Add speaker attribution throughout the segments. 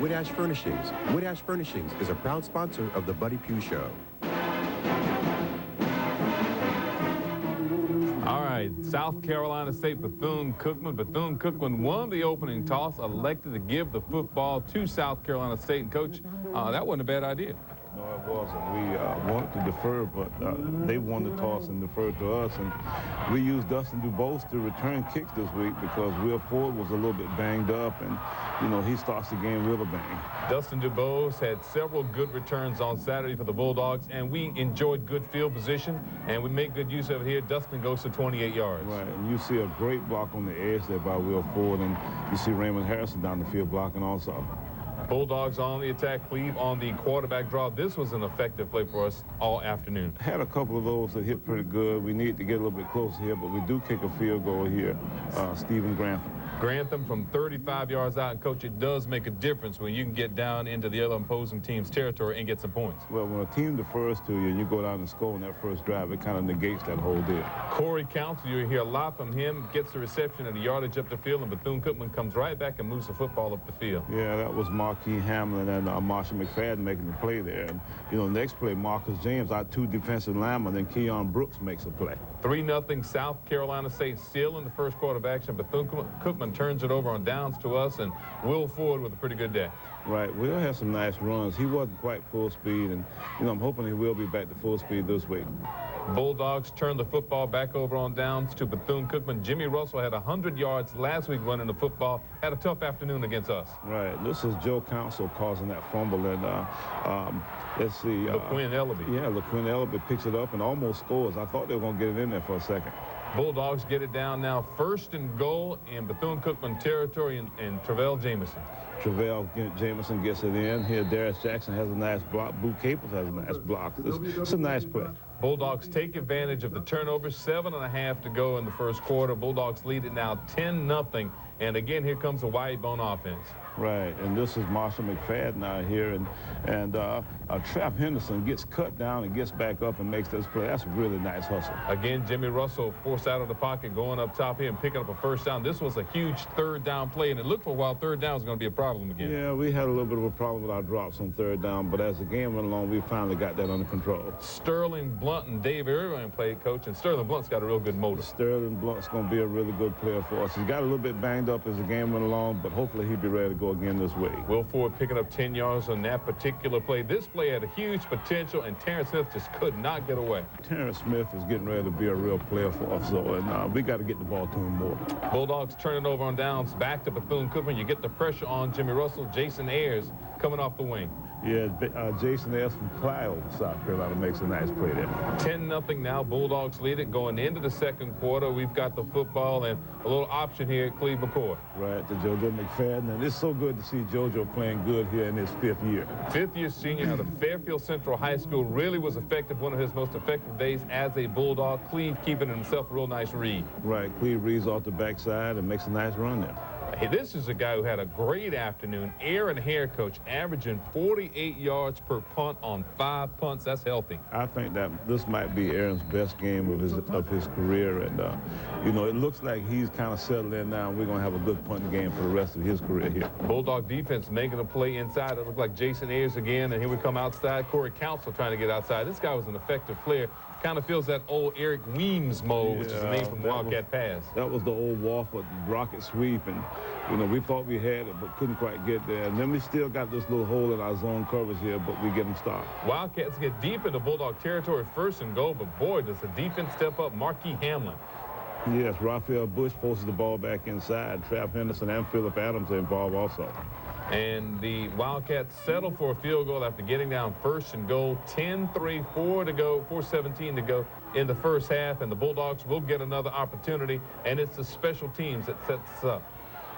Speaker 1: Wood Ash Furnishings. Wood Ash Furnishings is a proud sponsor of the Pough Show.
Speaker 2: All right, South Carolina State Bethune-Cookman. Bethune-Cookman won the opening toss, elected to give the football to South Carolina State. And, Coach, that wasn't a bad idea.
Speaker 3: No, it wasn't. We wanted to defer, but they won the toss and deferred to us. And we used Dustin DuBose to return kicks this week because Will Ford was a little bit banged up, and, you know, he starts the game with a bang.
Speaker 2: Dustin DuBose had several good returns on Saturday for the Bulldogs, and we enjoyed good field position, and we make good use of it here. Dustin goes to 28 yards.
Speaker 3: Right, and you see a great block on the edge there by Will Ford, and you see Raymond Harrison down the field blocking also.
Speaker 2: Bulldogs on the attack, Cleve on the quarterback draw. This was an effective play for us all afternoon.
Speaker 3: Had a couple of those that hit pretty good. We need to get a little bit closer here, but we do kick a field goal here. Stephen Grantham.
Speaker 2: Grantham from 35 yards out, and, Coach, it does make a difference when you can get down into the other opposing team's territory and get some points.
Speaker 3: Well, when a team defers to you and you go down and score on that first drive, it kind of negates that whole deal.
Speaker 2: Corey Counsell, you hear a lot from him, gets the reception and the yardage up the field, and Bethune-Cookman comes right back and moves the football up the field.
Speaker 3: Yeah, that was Marquis Hamlin and Marshall McFadden making the play there. And, you know, next play, Marcus James, our two defensive linemen, then Keon Brooks makes a play.
Speaker 2: 3-0 South Carolina State still in the first quarter of action. Bethune-Cookman turns it over on downs to us, and Will Ford with a pretty good day.
Speaker 3: Right. Will had some nice runs. He wasn't quite full speed, and, you know, I'm hoping he will be back to full speed this week.
Speaker 2: Bulldogs turn the football back over on downs to Bethune-Cookman. Jimmy Russell had 100 yards last week running the football. Had a tough afternoon against us.
Speaker 3: Right. This is Joe Counsell causing that fumble, and let's see.
Speaker 2: LaQuinn Ellaby.
Speaker 3: Yeah, LaQuinn Ellaby picks it up and almost scores. I thought they were going to get it in there for a second.
Speaker 2: Bulldogs get it down now, 1st and goal in Bethune-Cookman territory, and Travell Jamison.
Speaker 3: Travell Jamison gets it in. Here, Darius Jackson has a nice block. Boo Capers has a nice block. It's a nice play.
Speaker 2: Bulldogs take advantage of the turnover. 7.5 to go in the first quarter. Bulldogs lead it now 10-0. And again, here comes the wide bone offense.
Speaker 3: Right, and this is Marshall McFadden out here, and Trap Henderson gets cut down and gets back up and makes this play. That's a really nice hustle.
Speaker 2: Again, Jimmy Russell forced out of the pocket, going up top here and picking up a first down. This was a huge third down play, and it looked for a while third down was going to be a problem again.
Speaker 3: Yeah, we had a little bit of a problem with our drops on third down, but as the game went along, we finally got that under control.
Speaker 2: Sterling Blunt and Dave Irvine played, Coach, and Sterling Blunt's got a real good motor.
Speaker 3: Sterling Blunt's going to be a really good player for us. He got a little bit banged up as the game went along, but hopefully he'll be ready to go again this week.
Speaker 2: Will Ford picking up 10 yards on that particular play. This play had a huge potential, and Terrence Smith just could not get away.
Speaker 3: Terrence Smith is getting ready to be a real player for us, so, and we got to get the ball to him more.
Speaker 2: Bulldogs turn it over on downs, back to Bethune-Cookman. You get the pressure on Jimmy Russell. Jason Ayers coming off the wing.
Speaker 3: Yeah, Jason Ayers from Clio, South Carolina, makes a nice play there.
Speaker 2: 10-0 now. Bulldogs lead it going into the second quarter. We've got the football and a little option here at Cleve McCoy.
Speaker 3: Right, to JoJo McFadden. And it's so good to see JoJo playing good here in his 5th year.
Speaker 2: 5th-year senior out of Fairfield Central High School. Really was effective. One of his most effective days as a Bulldog. Cleve keeping himself a real nice read.
Speaker 3: Right, Cleve reads off the backside and makes a nice run there.
Speaker 2: Hey, this is a guy who had a great afternoon. Aaron Hare, Coach, averaging 48 yards per punt on 5 punts. That's healthy.
Speaker 3: I think that this might be Aaron's best game of his career. And, you know, it looks like he's kind of settled in now. We're going to have a good punting game for the rest of his career here. Bulldog
Speaker 2: defense making a play inside. It looked like Jason Ayers again. And here we come outside. Corey Counsell trying to get outside. This guy was an effective player. Kind of feels that old Eric Weems mode, which is the name from Wildcat Pass.
Speaker 3: That was the old Wofford rocket sweep, and, you know, we thought we had it, but couldn't quite get there. And then we still got this little hole in our zone coverage here, but we get them stopped.
Speaker 2: Wildcats get deep into Bulldog territory, 1st and goal, but boy, does the defense step up. Marquis Hamlin.
Speaker 3: Yes, Raphael Bush posts the ball back inside. Trap Henderson and Phillip Adams are involved also.
Speaker 2: And the Wildcats settle for a field goal after getting down 1st and goal. 10-3, 4 to go, 4:17 to go in the first half. And the Bulldogs will get another opportunity. And it's the special teams that sets up.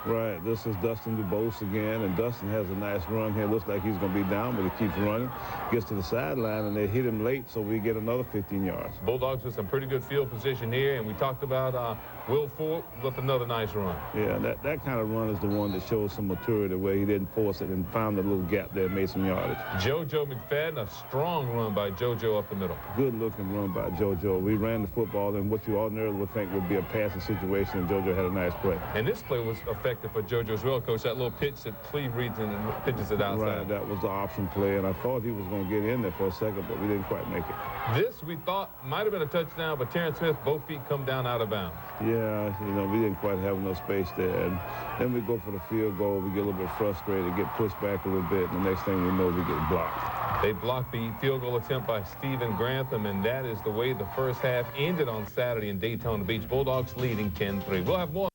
Speaker 3: Right, this is Dustin DuBose again, and Dustin has a nice run here. Looks like he's going to be down, but he keeps running. Gets to the sideline, and they hit him late, so we get another 15 yards.
Speaker 2: Bulldogs with some pretty good field position here, and we talked about Will Ford with another nice run.
Speaker 3: Yeah, that kind of run is the one that shows some maturity, where he didn't force it and found a little gap there and made some yardage.
Speaker 2: JoJo McFadden, a strong run by JoJo up the middle.
Speaker 3: Good-looking run by JoJo. We ran the football in what you ordinarily would think would be a passing situation, and JoJo had a nice play.
Speaker 2: And this play was effective. effective for JoJo as well, Coach. That little pitch that Cleve reads and pitches it outside.
Speaker 3: Right, that was the option play, and I thought he was going to get in there for a second, but we didn't quite make it.
Speaker 2: This we thought might have been a touchdown, but Terrence Smith, both feet come down out of bounds.
Speaker 3: Yeah, you know, we didn't quite have enough space there. And then we go for the field goal. We get a little bit frustrated, get pushed back a little bit, and the next thing we know, we get blocked.
Speaker 2: They blocked the field goal attempt by Stephen Grantham, and that is the way the first half ended on Saturday in Daytona Beach. Bulldogs leading 10-3. We'll have more